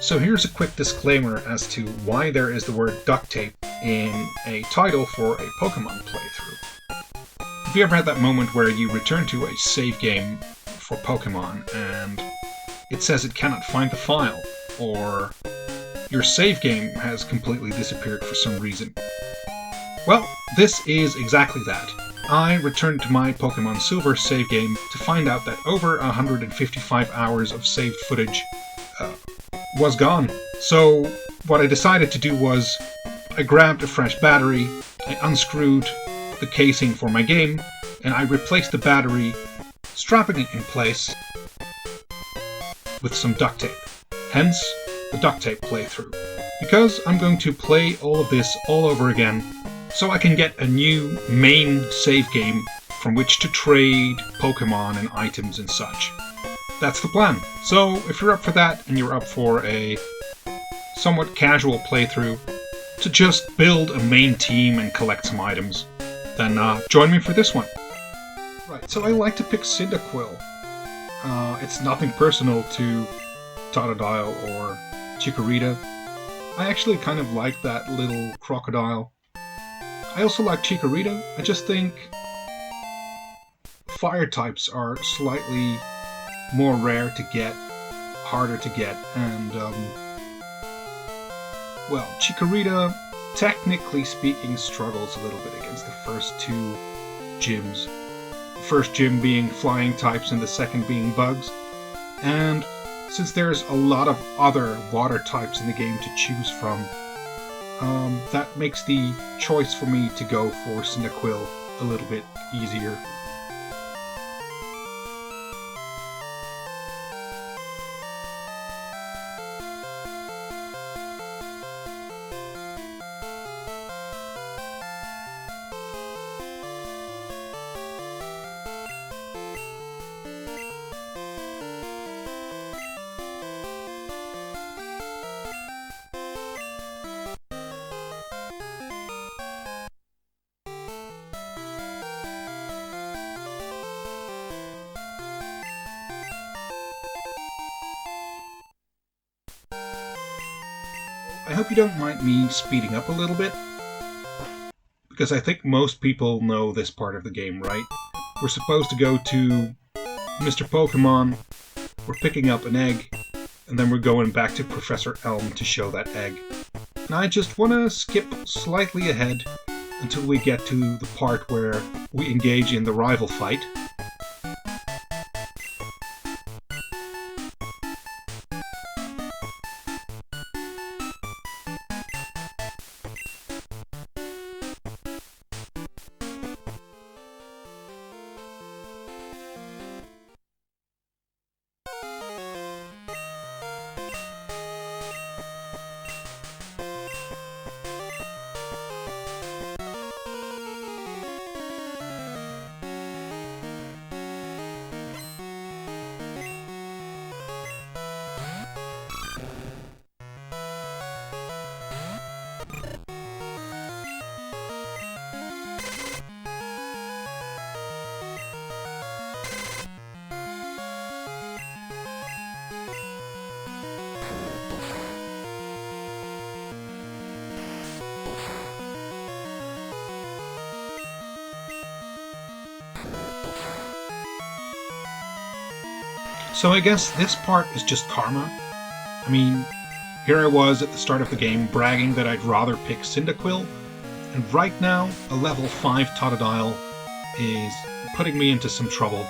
So here's a quick disclaimer as to why there is the word duct tape in a title for a Pokemon playthrough. Have you ever had that moment where you return to a save game for Pokemon and it says it cannot find the file, or your save game has completely disappeared for some reason? Well, this is exactly that. I returned to my Pokemon Silver save game to find out that over 155 hours of saved footage was gone. So what I decided to do was I grabbed a fresh battery, I unscrewed the casing for my game, and I replaced the battery, strapping it in place with some duct tape. Hence, the duct tape playthrough. Because I'm going to play all of this all over again, so I can get a new main save game from which to trade Pokemon and items and such. That's the plan. So if you're up for that, and you're up for a somewhat casual playthrough to just build a main team and collect some items, then join me for this one. Right, so I like to pick Cyndaquil. It's nothing personal to Totodile or Chikorita. I actually kind of like that little crocodile. I also like Chikorita. I just think fire types are slightly more rare to get, harder to get, and well, Chikorita, technically speaking, struggles a little bit against the first two gyms. The first gym being flying types and the second being bugs. And since there's a lot of other water types in the game to choose from, that makes the choice for me to go for Cyndaquil a little bit easier. I hope you don't mind me speeding up a little bit, because I think most people know this part of the game, right? We're supposed to go to Mr. Pokemon, we're picking up an egg, and then we're going back to Professor Elm to show that egg. And I just want to skip slightly ahead until we get to the part where we engage in the rival fight. So I guess this part is just karma. I mean, here I was at the start of the game bragging that I'd rather pick Cyndaquil, and right now a level 5 Totodile is putting me into some trouble.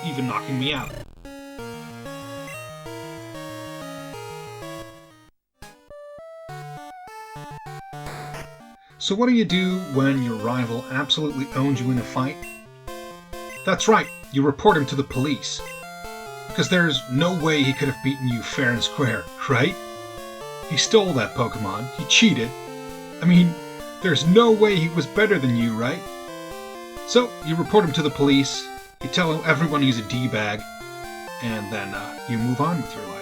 Even knocking me out. So what do you do when your rival absolutely owns you in a fight? That's right, you report him to the police. Because there's no way he could have beaten you fair and square, right? He stole that Pokemon, he cheated. I mean, there's no way he was better than you, right? So, you report him to the police, you tell everyone he's a D-bag, and then you move on with your life.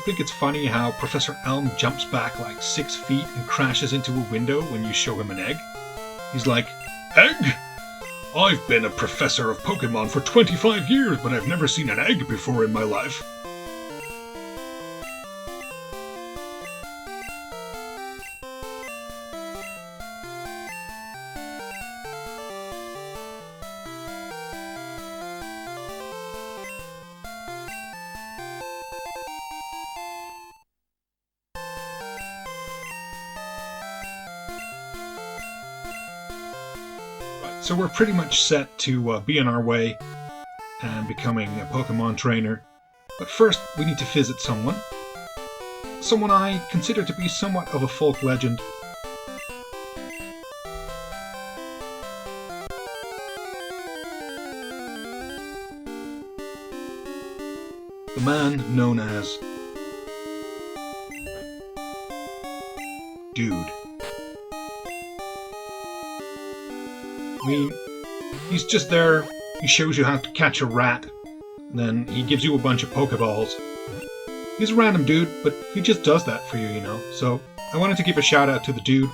think it's funny how Professor Elm jumps back like 6 feet and crashes into a window when you show him an egg? He's like, "Egg? I've been a professor of Pokemon for 25 years, but I've never seen an egg before in my life." So we're pretty much set to be on our way and becoming a Pokemon trainer. But first, we need to visit someone. Someone I consider to be somewhat of a folk legend. The man known as Dude. I mean, he's just there, he shows you how to catch a rat, and then he gives you a bunch of Pokeballs. He's a random dude, but he just does that for you, you know. So, I wanted to give a shout out to the dude.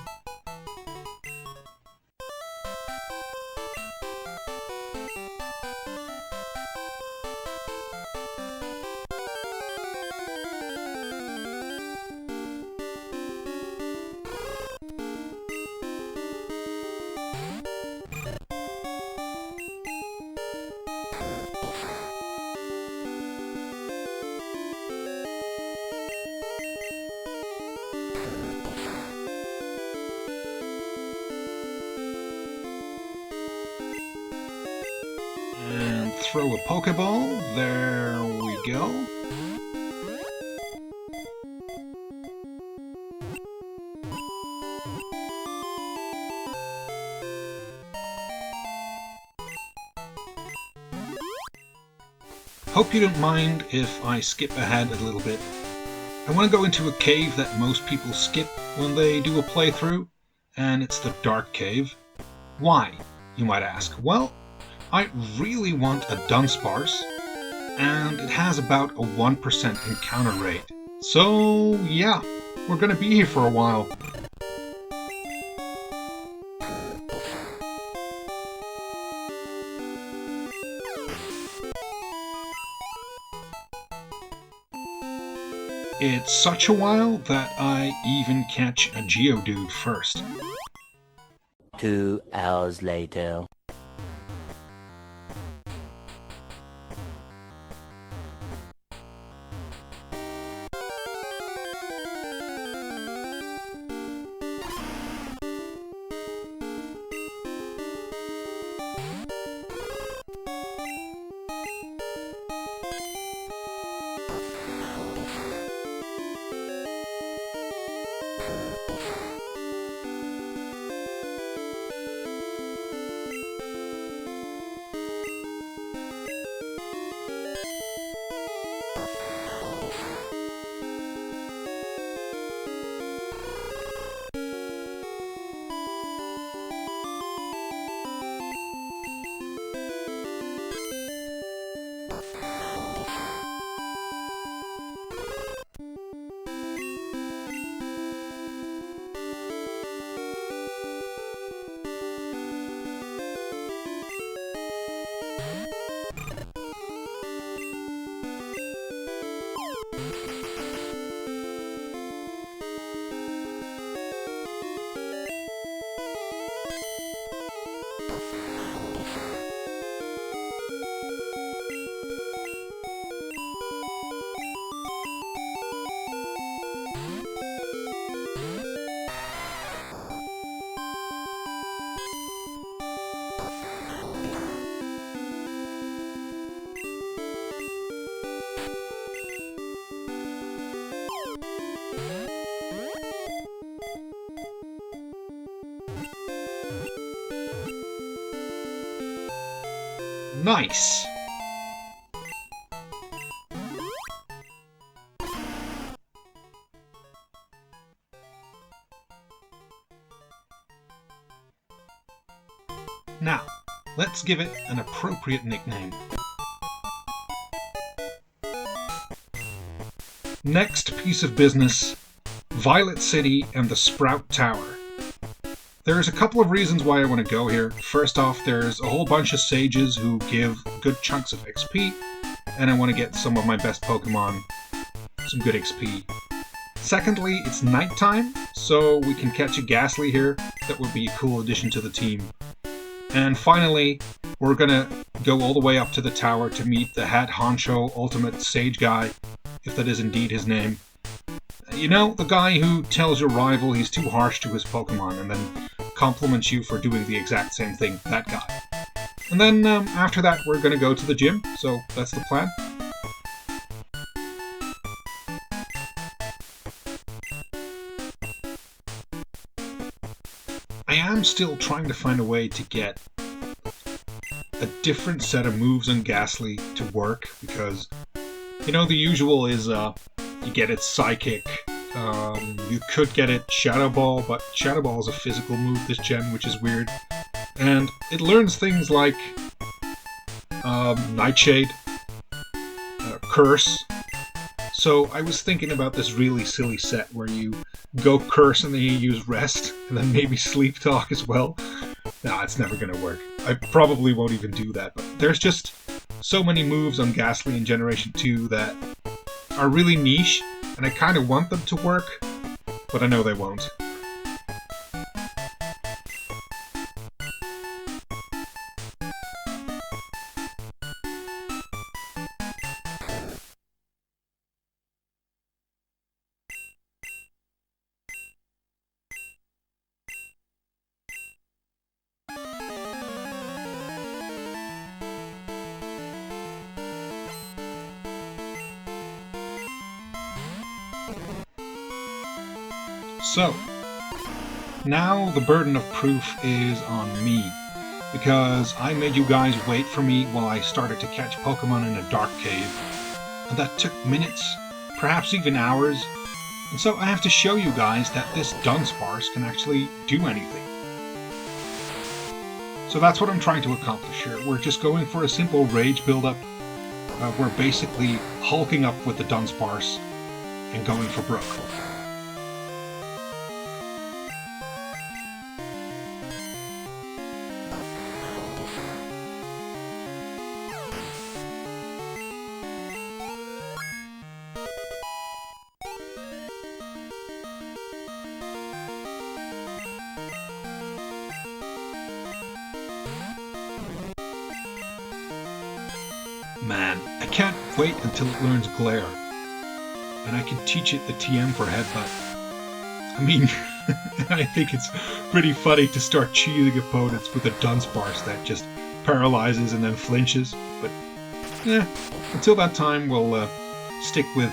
And throw a Pokeball. There we go. Hope you don't mind if I skip ahead a little bit. I want to go into a cave that most people skip when they do a playthrough, and it's the Dark Cave. Why, you might ask? Well, I really want a Dunsparce, and it has about a 1% encounter rate. So yeah, we're gonna be here for a while. It's such a while that I even catch a Geodude first. 2 hours later. Nice! Now, let's give it an appropriate nickname. Next piece of business, Violet City and the Sprout Tower. There's a couple of reasons why I want to go here. First off, there's a whole bunch of sages who give good chunks of XP, and I want to get some of my best Pokemon some good XP. Secondly, it's nighttime, so we can catch a Ghastly here. That would be a cool addition to the team. And finally, we're gonna go all the way up to the tower to meet the Head Honcho Ultimate Sage Guy, if that is indeed his name. You know, the guy who tells your rival he's too harsh to his Pokemon and then compliments you for doing the exact same thing, that guy. And then after that, we're gonna go to the gym, so that's the plan. I am still trying to find a way to get a different set of moves on Ghastly to work, because, you know, the usual is you get it Psychic, you could get it Shadow Ball, but Shadow Ball is a physical move this gen, which is weird. And it learns things like Nightshade, Curse. So I was thinking about this really silly set where you go Curse and then you use Rest, and then maybe Sleep Talk as well. Nah, it's never gonna work. I probably won't even do that, but there's just so many moves on Ghastly in Generation 2 that are really niche, and I kind of want them to work, but I know they won't. So, now the burden of proof is on me, because I made you guys wait for me while I started to catch Pokemon in a dark cave, and that took minutes, perhaps even hours, and so I have to show you guys that this Dunsparce can actually do anything. So that's what I'm trying to accomplish here. We're just going for a simple rage build-up. We're basically hulking up with the Dunsparce and going for broke. Man, I can't wait until it learns Glare, and I can teach it the TM for Headbutt. I mean, I think it's pretty funny to start cheating opponents with a Dunsparce that just paralyzes and then flinches, but until that time we'll stick with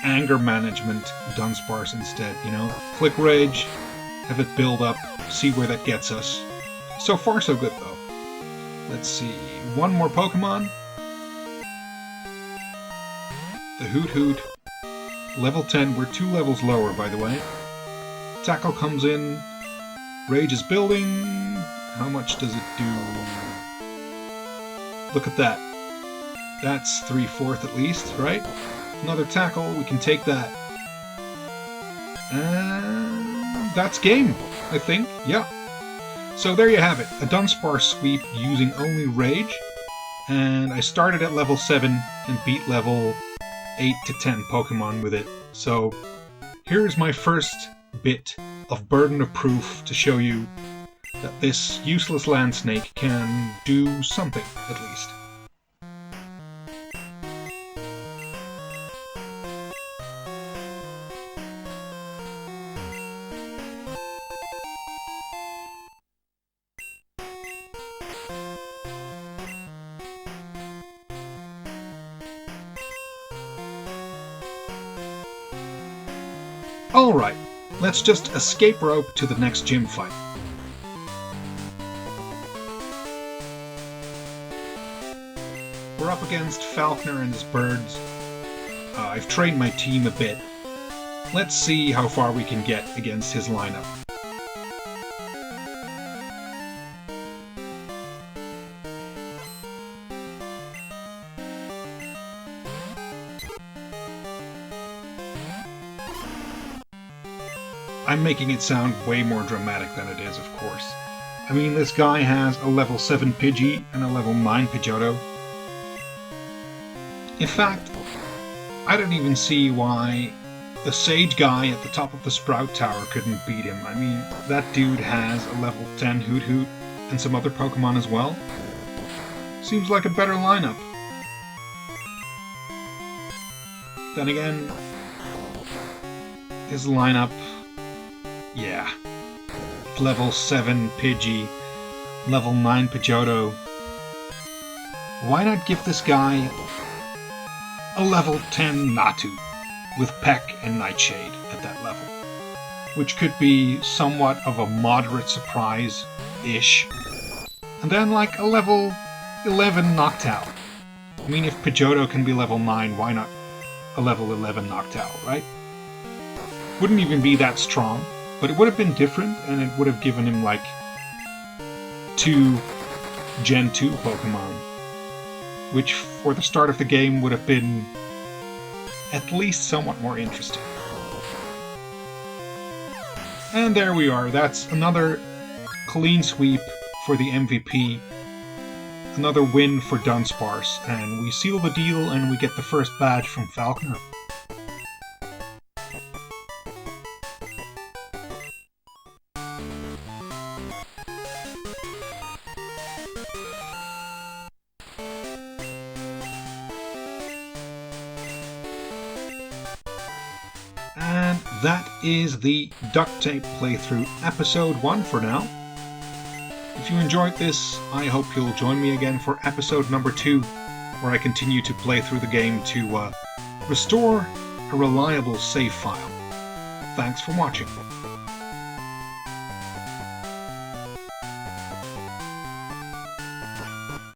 anger management Dunsparce instead, you know? Click Rage, have it build up, see where that gets us. So far so good though. Let's see, one more Pokemon. The Hoot Hoot. Level 10, we're 2 levels lower, by the way. Tackle comes in. Rage is building. How much does it do? Look at that. That's 3/4 at least, right? Another Tackle, we can take that. And that's game, I think. Yeah. So there you have it. A Dunsparce sweep using only Rage. And I started at level 7 and beat level 8 to 10 Pokemon with it. So here's my first bit of burden of proof to show you that this useless land snake can do something, at least. Alright, let's just escape rope to the next gym fight. We're up against Falconer and his birds. I've trained my team a bit. Let's see how far we can get against his lineup. I'm making it sound way more dramatic than it is, of course. I mean, this guy has a level 7 Pidgey and a level 9 Pidgeotto. In fact, I don't even see why the Sage guy at the top of the Sprout Tower couldn't beat him. I mean, that dude has a level 10 Hoot Hoot and some other Pokemon as well. Seems like a better lineup. Then again, his lineup, yeah. Level 7 Pidgey, level 9 Pidgeotto. Why not give this guy a level 10 Natu with Peck and Nightshade at that level? Which could be somewhat of a moderate surprise-ish. And then like a level 11 Noctowl. I mean, if Pidgeotto can be level 9, why not a level 11 Noctowl, right? Wouldn't even be that strong, but it would have been different, and it would have given him like 2 Gen 2 Pokemon, which for the start of the game would have been at least somewhat more interesting. And there we are, that's another clean sweep for the MVP, another win for Dunsparce, and we seal the deal and we get the first badge from Falconer. And that is the Duct Tape playthrough episode 1 for now. If you enjoyed this, I hope you'll join me again for episode number 2, where I continue to play through the game to restore a reliable save file. Thanks for watching.